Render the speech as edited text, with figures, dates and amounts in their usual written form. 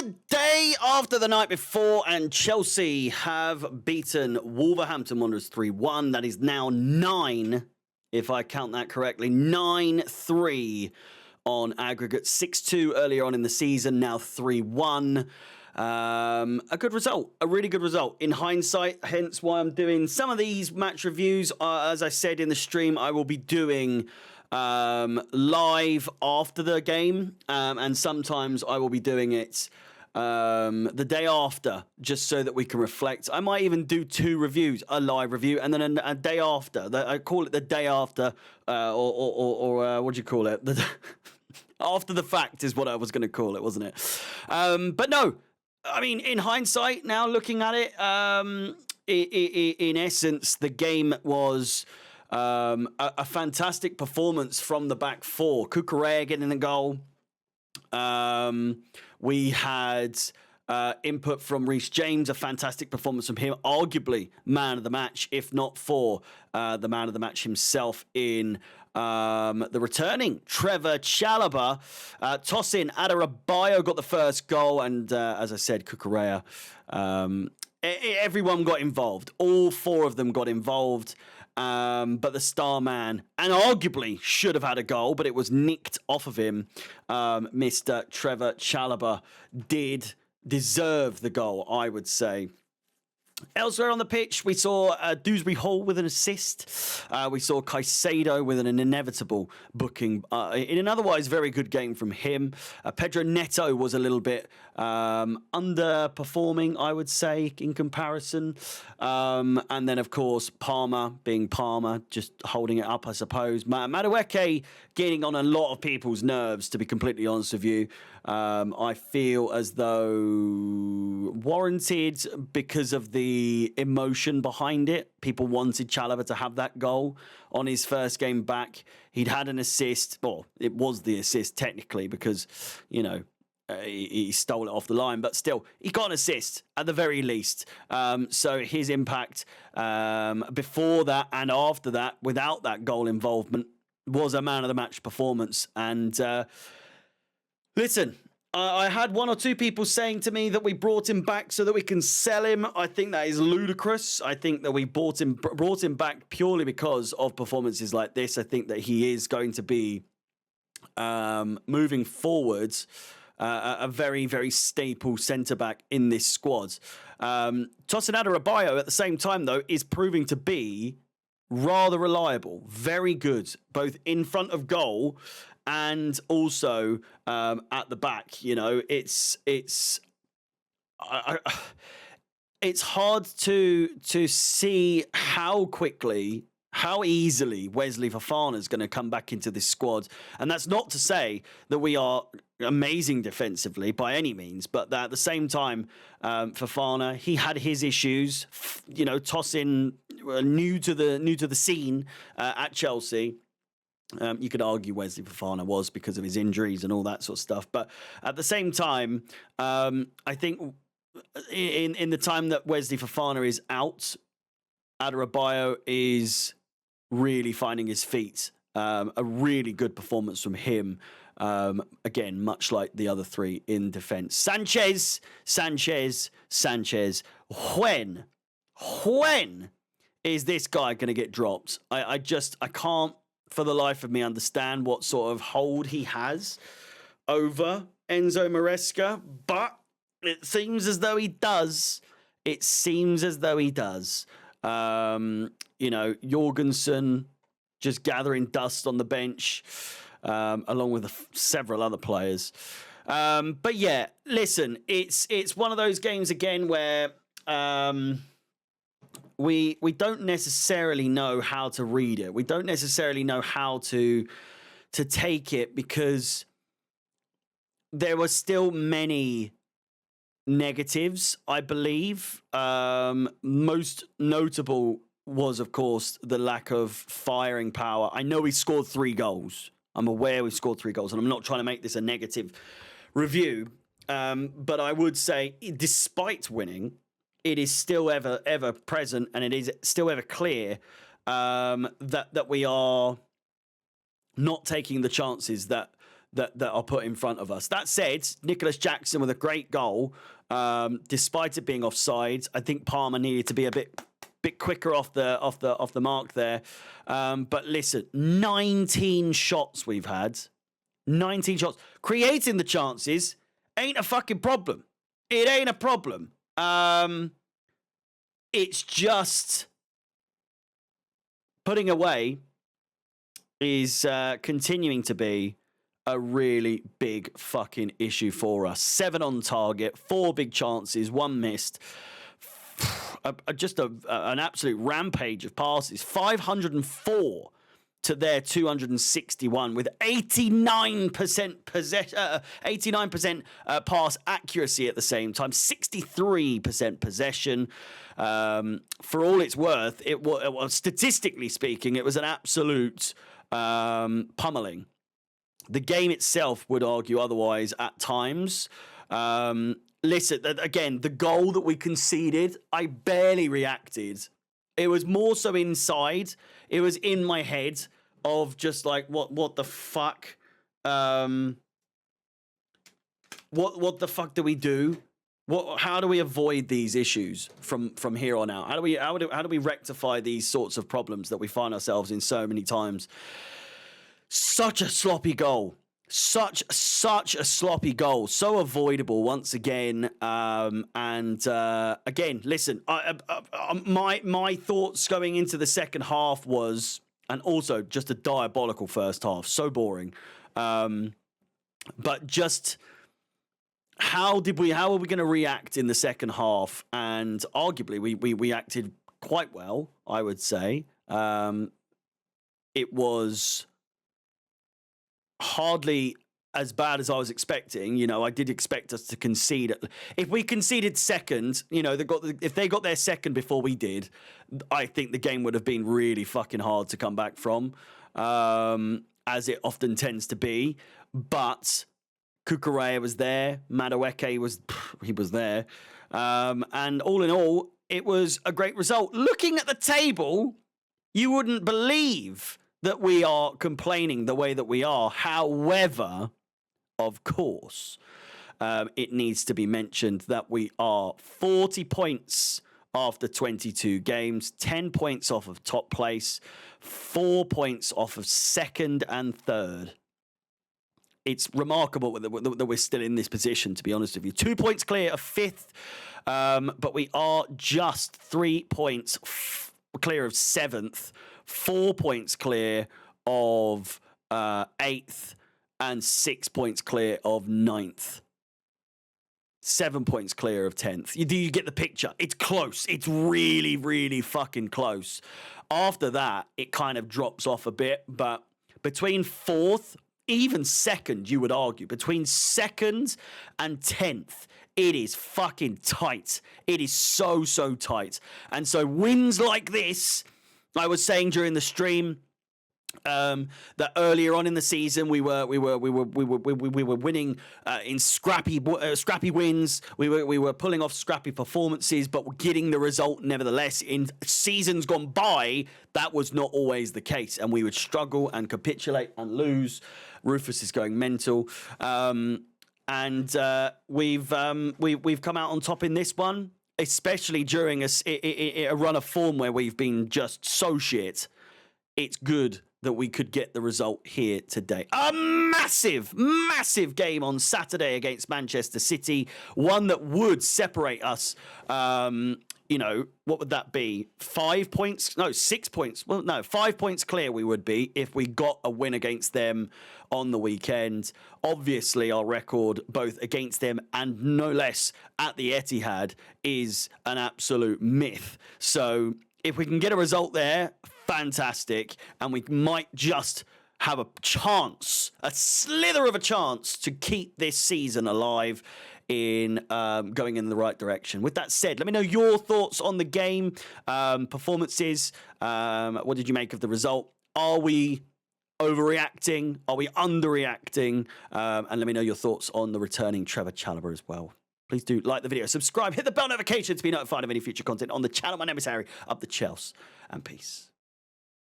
the day after the night before, and Chelsea have beaten Wolverhampton Wanderers 3-1. That is now 9, if I count that correctly, 9-3 on aggregate. 6-2 earlier on in the season, now 3-1. A good result, a really good result in hindsight, hence why I'm doing some of these match reviews. As I said in the stream, I will be doing live after the game, and sometimes I will be doing it the day after, just so that we can reflect. I might even do 2 reviews, a live review and then a day after. I call it the day after, or what do you call it? After the fact is what I was going to call it, wasn't it? But no, I mean, in hindsight, now looking at it, in essence, the game was a fantastic performance from the back four. Cucurella getting the goal. We had input from Reece James, a fantastic performance from him, arguably man of the match, if not for the man of the match himself in the returning Trevor Chalobah. Tosin Adarabioyo got the first goal, and as I said, Cucurella. Everyone got involved. All 4 of them got involved. But the star man, and arguably should have had a goal, but it was nicked off of him. Mr. Trevor Chalobah did deserve the goal, I would say. Elsewhere on the pitch, we saw Dewsbury Hall with an assist. We saw Caicedo with an inevitable booking in an otherwise very good game from him. Pedro Neto was a little bit underperforming, I would say, in comparison. And then, of course, Palmer being Palmer, just holding it up, I suppose. Madueke getting on a lot of people's nerves, to be completely honest with you. I feel as though warranted because of the emotion behind it. People wanted Chalobah to have that goal on his first game back. He'd had an assist. Well, it was the assist technically because, you know, he stole it off the line, but still, he got an assist at the very least. So his impact before that and after that, without that goal involvement, was a man of the match performance. And listen, I had 1 or 2 people saying to me that we brought him back so that we can sell him. I think that is ludicrous. I think that we brought him back purely because of performances like this. I think that he is going to be moving forwards a very, very staple centre-back in this squad. Tosin Adarabioyo, at the same time, though, is proving to be rather reliable, very good, both in front of goal and also at the back. You know, it's hard to see how quickly, how easily Wesley Fofana is going to come back into this squad. And that's not to say that we are amazing defensively by any means, but that at the same time, Fofana, he had his issues. You know, Tosin, new to the scene at Chelsea. You could argue Wesley Fofana was because of his injuries and all that sort of stuff. But at the same time, I think in the time that Wesley Fofana is out, Adarabioyo is really finding his feet. A really good performance from him. Again, much like the other 3 in defence. Sanchez. When is this guy going to get dropped? I can't for the life of me understand what sort of hold he has over Enzo Maresca, but it seems as though he does. You know, Jorgensen just gathering dust on the bench, along with several other players. But yeah, listen, it's one of those games again where we don't necessarily know how to read it. We don't necessarily know how to take it because there were still many negatives, I believe. Most notable was, of course, the lack of firing power. I know we scored 3 goals. I'm aware we scored 3 goals, and I'm not trying to make this a negative review. But I would say, despite winning, it is still ever present, and it is still ever clear that we are not taking the chances that that are put in front of us. That said, Nicholas Jackson with a great goal, despite it being offside. I think Palmer needed to be a bit quicker off the mark there. But listen, 19 shots we've had. 19 shots. Creating the chances ain't a fucking problem. It ain't a problem. It's just putting away is continuing to be a really big fucking issue for us. 7 on target, 4 big chances, 1 missed. Just an absolute rampage of passes. 504 to their 261 with 89% possession, 89% pass accuracy at the same time, 63% possession. For all it's worth, it was statistically speaking, it was an absolute pummeling. The game itself would argue otherwise at times. Listen, again, the goal that we conceded, I barely reacted. It was more so inside. It was in my head of just like, what the fuck? What the fuck do we do? How do we avoid these issues from here on out? How do we rectify these sorts of problems that we find ourselves in so many times? Such a sloppy goal. Such a sloppy goal. So avoidable once again. Again, listen, my thoughts going into the second half was, and also just a diabolical first half. So boring. But just how are we going to react in the second half? And arguably we acted quite well, I would say. It was hardly as bad as I was expecting. You know, I did expect us to concede. If we conceded second, you know, if they got their second before we did, I think the game would have been really fucking hard to come back from, as it often tends to be. But Cucurella was there. Madueke was there. And all in all, it was a great result. Looking at the table, you wouldn't believe that we are complaining the way that we are. However, of course, it needs to be mentioned that we are 40 points after 22 games, 10 points off of top place, 4 points off of second and third. It's remarkable that we're still in this position, to be honest with you. 2 points clear of fifth, but we are just 3 points clear of seventh, 4 points clear of eighth, and 6 points clear of ninth. 7 points clear of 10th. Do you get the picture? It's close. It's really, really fucking close. After that, it kind of drops off a bit, but between fourth, even second, you would argue, between second and 10th, it is fucking tight. It is so tight. And so wins like this, I was saying during the stream, that earlier on in the season we were winning in scrappy wins. We were pulling off scrappy performances, but getting the result nevertheless. In seasons gone by, that was not always the case, and we would struggle and capitulate and lose. Rufus is going mental, and we've come out on top in this one, especially during a run of form where we've been just so shit. It's good that we could get the result here today. A massive game on Saturday against Manchester City. One that would separate us. You know, what would that be? 5 points? No, 6 points. Well, no, 5 points clear we would be if we got a win against them on the weekend. Obviously, our record, both against them and no less at the Etihad, is an absolute myth. So if we can get a result there, fantastic, and we might just have a chance, a slither of a chance, to keep this season alive in going in the right direction. With that said, let me know your thoughts on the game, performances. What did you make of the result? Are we overreacting? Are we underreacting? And let me know your thoughts on the returning Trevor Chalobah as well. Please do like the video, subscribe, hit the bell notification to be notified of any future content on the channel. My name is Harry, up the Chels, and peace.